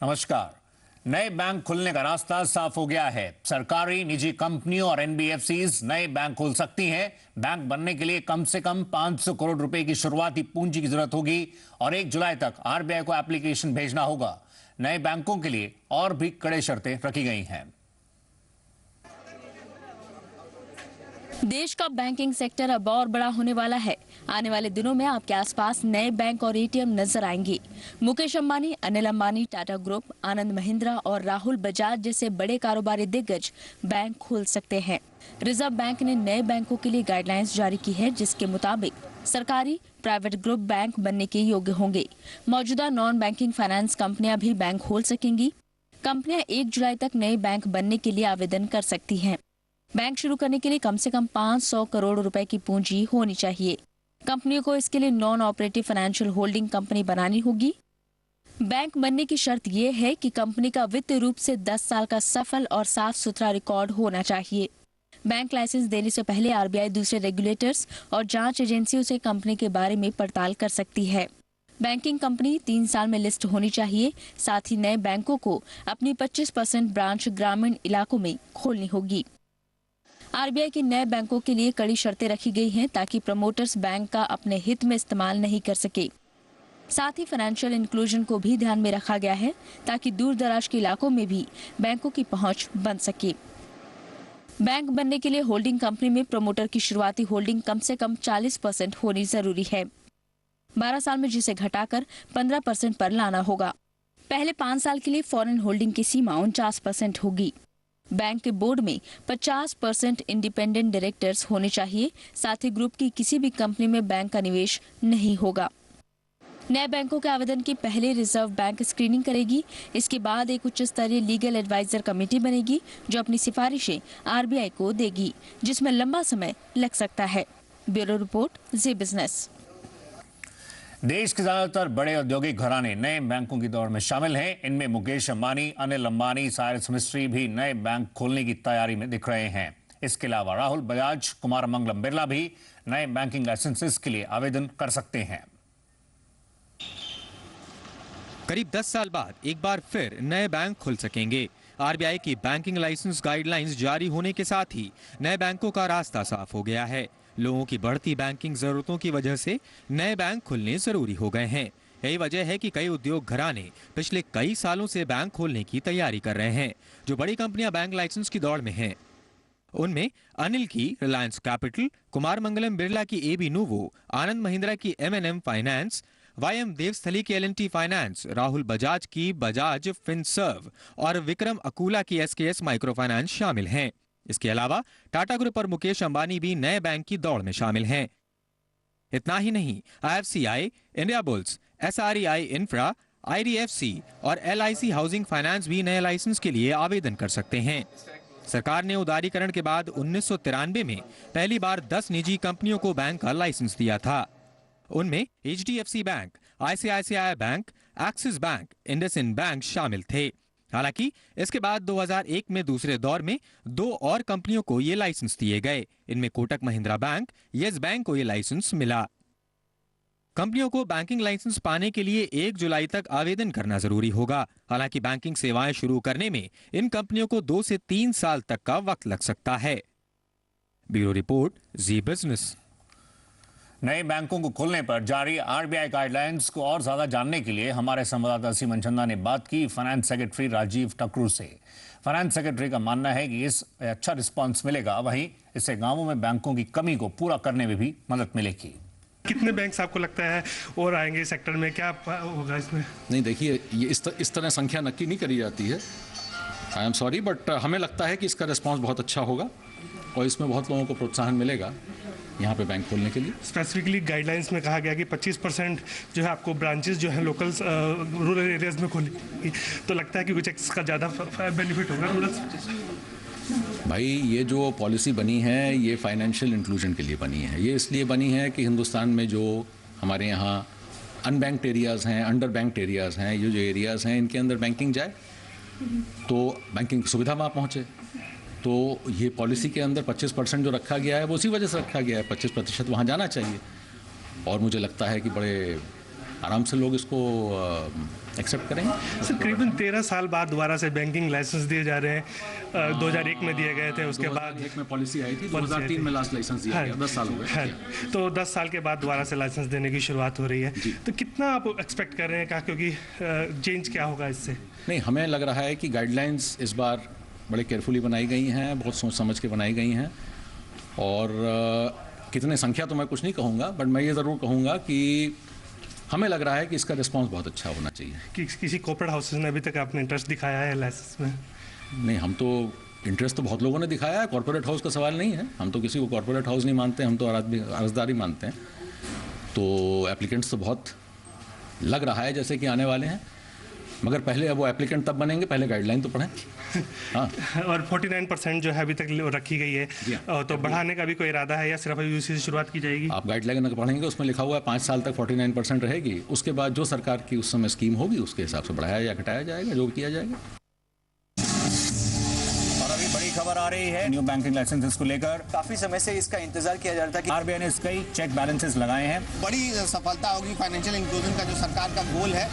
नमस्कार। नए बैंक खुलने का रास्ता साफ हो गया है। सरकारी, निजी कंपनियों और एनबीएफसीज नए बैंक खोल सकती हैं। बैंक बनने के लिए कम से कम 500 करोड़ रुपए की शुरुआती पूंजी की जरूरत होगी और 1 जुलाई तक आरबीआई को एप्लीकेशन भेजना होगा। नए बैंकों के लिए और भी कड़े शर्तें रखी गई हैं। देश का बैंकिंग सेक्टर अब और बड़ा होने वाला है। आने वाले दिनों में आपके आसपास नए बैंक और एटीएम नजर आएंगे। मुकेश अंबानी, अनिल अंबानी, टाटा ग्रुप, आनंद महिंद्रा और राहुल बजाज जैसे बड़े कारोबारी दिग्गज बैंक खोल सकते हैं। रिजर्व बैंक ने नए बैंकों के लिए गाइडलाइंस जारी की है, जिसके मुताबिक सरकारी, प्राइवेट ग्रुप बैंक बनने के योग्य होंगे। मौजूदा नॉन बैंकिंग फाइनेंस कंपनियां भी बैंक खोल सकेंगी। कंपनियां 1 जुलाई तक नए बैंक बनने के लिए आवेदन कर सकती हैं। बैंक शुरू करने के लिए कम से कम 500 करोड़ रुपए की पूंजी होनी चाहिए। कंपनियों को इसके लिए non operative financial holding company बनानी होगी। बैंक बनने की शर्त यह है कि कंपनी का वित्तीय रूप से 10 साल का सफल और साफ सुथरा रिकॉर्ड होना चाहिए। बैंक लाइसेंस देने से पहले आरबीआई दूसरे रेगुलेटर्स और जांच एजेंसियों से कंपनी के बारे में पड़ताल कर सकती है। बैंकिंग कंपनी 3 साल में लिस्ट होनी चाहिए। साथ ही नए बैंकों को अपनी 25% ब्रांच ग्रामीण इलाकों में खोलनी होगी। आरबीआई के नए बैंकों के लिए कड़ी शर्तें रखी गई हैं ताकि प्रमोटर्स बैंक का अपने हित में इस्तेमाल नहीं कर सके। साथ ही फाइनेंशियल इंक्लूजन को भी ध्यान में रखा गया है ताकि दूर दराज के इलाकों में भी बैंकों की पहुंच बन सके। बैंक बनने के लिए होल्डिंग कंपनी में प्रमोटर की शुरुआती होल्डिंग कम से कम 40% होनी जरूरी है। 12 साल में जिसे घटाकर 15% पर लाना होगा। पहले 5 साल के लिए फॉरेन होल्डिंग की सीमा 49% होगी। बैंक के बोर्ड में 50% इंडिपेंडेंट डायरेक्टर्स होने चाहिए। साथ ही ग्रुप की किसी भी कंपनी में बैंक का निवेश नहीं होगा। नए बैंकों के आवेदन की पहले रिजर्व बैंक स्क्रीनिंग करेगी। इसके बाद एक उच्च स्तरीय लीगल एडवाइजर कमेटी बनेगी जो अपनी सिफारिशें आरबीआई को देगी, जिसमें लंबा समय लग सकता है। ब्यूरो रिपोर्ट, जी बिजनेस। देश के ज्यादातर बड़े औद्योगिक घराने नए बैंकों की दौड़ में शामिल हैं। इनमें मुकेश अंबानी, अनिल अंबानी, साइरस मिस्त्री भी नए बैंक खोलने की तैयारी में दिख रहे हैं। इसके अलावा राहुल बजाज, कुमार मंगलम बिरला भी नए बैंकिंग लाइसेंसेस के लिए आवेदन कर सकते हैं। करीब 10 साल बाद एक बार फिर नए बैंक खुल सकेंगे। आरबीआई की बैंकिंग लाइसेंस गाइडलाइंस जारी होने के साथ ही नए बैंकों का रास्ता साफ हो गया है। लोगों की बढ़ती बैंकिंग जरूरतों की वजह से नए बैंक खुलने जरूरी हो गए हैं। यही वजह है कि कई उद्योग घराने पिछले कई सालों से बैंक खोलने की तैयारी कर रहे हैं। जो बड़ी कंपनियां बैंक लाइसेंस की दौड़ में हैं, उनमें अनिल की रिलायंस कैपिटल, कुमार मंगलम बिरला की एबी नूवो, आनंद महिंद्रा की एमएनएम फाइनेंस, वाईएम देवस्थली की एल&टी फाइनेंस, राहुल बजाज की बजाज फिनसर्व और विक्रम अकूला की एसकेएस माइक्रो फाइनेंस शामिल हैं। इसके अलावा टाटा ग्रुप और मुकेश अंबानी भी नए बैंक की दौड़ में शामिल हैं। इतना ही नहीं, IFCI, Indiabulls, SREI infra, IDFC और एलआईसी हाउसिंग फाइनेंस भी नए लाइसेंस के लिए आवेदन कर सकते हैं। सरकार ने उदारीकरण के बाद 1993 में पहली बार 10 निजी कंपनियों को बैंक का लाइसेंस दिया था। उनमें HDFC bank, ICICI bank, axis bank, IndusInd bank शामिल थे। हालांकि इसके बाद 2001 में दूसरे दौर में 2 और कंपनियों को ये लाइसेंस दिए गए। इनमें Kotak Mahindra bank, yes bank को ये लाइसेंस मिला। कंपनियों को बैंकिंग लाइसेंस पाने के लिए 1 जुलाई तक आवेदन करना जरूरी होगा। हालांकि बैंकिंग सेवाएं शुरू करने में इन कंपनियों को 2 से 3 साल तक का वक्त लग सकता है। ब्यूरो रिपोर्ट, जी बिजनेस। नए बैंकों को खोलने पर जारी आरबीआई गाइडलाइंस को और ज्यादा जानने के लिए हमारे संवाददाता सीमन चंदा ने बात की फाइनेंस सेक्रेटरी राजीव टकरू से। फाइनेंस सेक्रेटरी का मानना है कि इस अच्छा रिस्पांस मिलेगा, वहीं इससे गांवों में बैंकों की कमी को पूरा करने में भी मदद मिलेगी। कितने बैंक्स आपको लगता है और आएंगे सेक्टर में, क्या होगा इसमें? नहीं, देखिए, ये इस तरह संख्या नक्की नहीं करी जाती है। आई एम सॉरी, बट हमें लगता है कि इसका रिस्पांस बहुत अच्छा होगा और इसमें बहुत लोगों को प्रोत्साहन मिलेगा यहाँ पे बैंक खोलने के लिए। स्पेसिफिकली गाइडलाइंस में कहा गया कि 25% जो है आपको ब्रांचेस जो है लोकल रूरल एरियाज में खोलेंगी, तो लगता है कि कुछ इसका ज़्यादा बेनिफिट होगा रूरल। भाई, ये जो पॉलिसी बनी है ये फाइनेंशियल इंक्लूजन के लिए बनी है। ये इसलिए बनी है कि हिंदुस्तान में जो हमारे यहाँ अनबैंक्ड एरियाज़ हैं, अंडर बैंक्ड एरियाज़ हैं, ये जो एरियाज़ हैं इनके अंदर बैंकिंग जाए तो बैंकिंग की सुविधा वहाँ पहुँचे। तो ये पॉलिसी के अंदर 25% जो रखा गया है वो उसी वजह से रखा गया है। 25% वहाँ जाना चाहिए और मुझे लगता है कि बड़े आराम से लोग इसको एक्सेप्ट करेंगे। सर करीबन 13 साल बाद दोबारा से बैंकिंग लाइसेंस दिए जा रहे हैं। 2001 में दिए गए थे, उसके बाद 2001 में पॉलिसी आई थी, 2003 में लास्ट लाइसेंस दिया गया, 10 साल हो गए। तो 10 साल के बाद दोबारा से लाइसेंस देने की शुरुआत हो रही है, तो कितना आप एक्सपेक्ट कर रहे हैं, क्योंकि चेंज क्या होगा इससे? नहीं, हमें लग रहा है कि गाइडलाइंस इस बार बड़े केयरफुली बनाई गई हैं, बहुत सोच समझ के बनाई गई हैं, और कितने संख्या तो मैं कुछ नहीं कहूँगा, बट मैं ये ज़रूर कहूँगा कि हमें लग रहा है कि इसका रिस्पांस बहुत अच्छा होना चाहिए। कि किसी कॉर्पोरेट हाउसेज ने अभी तक आपने इंटरेस्ट दिखाया है लाइसेंस में? नहीं, हम तो इंटरेस्ट तो बहुत लोगों ने दिखाया है, कॉर्पोरेट हाउस का सवाल नहीं है। हम तो किसी को कॉर्पोरेट हाउस नहीं मानते, हम तो अर्जदारी मानते हैं। तो एप्लीकेंट्स तो बहुत लग रहा है जैसे कि आने वाले हैं, मगर पहले अब वो एप्लीकेंट तब बनेंगे, पहले गाइडलाइन तो पढ़ें। हाँ। और 49% जो है अभी तक रखी गई है, तो बढ़ाने का भी कोई इरादा है या सिर्फ अभी उसी से शुरुआत की जाएगी? आप गाइडलाइन अगर पढ़ेंगे, उसमें लिखा हुआ है 5 साल तक 49% रहेगी। उसके बाद जो सरकार की उस समय स्कीम होगी उसके हिसाब से बढ़ाया या घटाया जाएगा, जो किया जाएगा। और अभी बड़ी खबर आ रही है न्यू बैंकिंग लाइसेंसेस को लेकर। काफी समय से इसका इंतजार किया जा रहा था कि आरबीआई ने कई चेक बैलेंसेस लगाए हैं। बड़ी सफलता होगी फाइनेंशियल इंक्लूजन का जो सरकार का गोल है।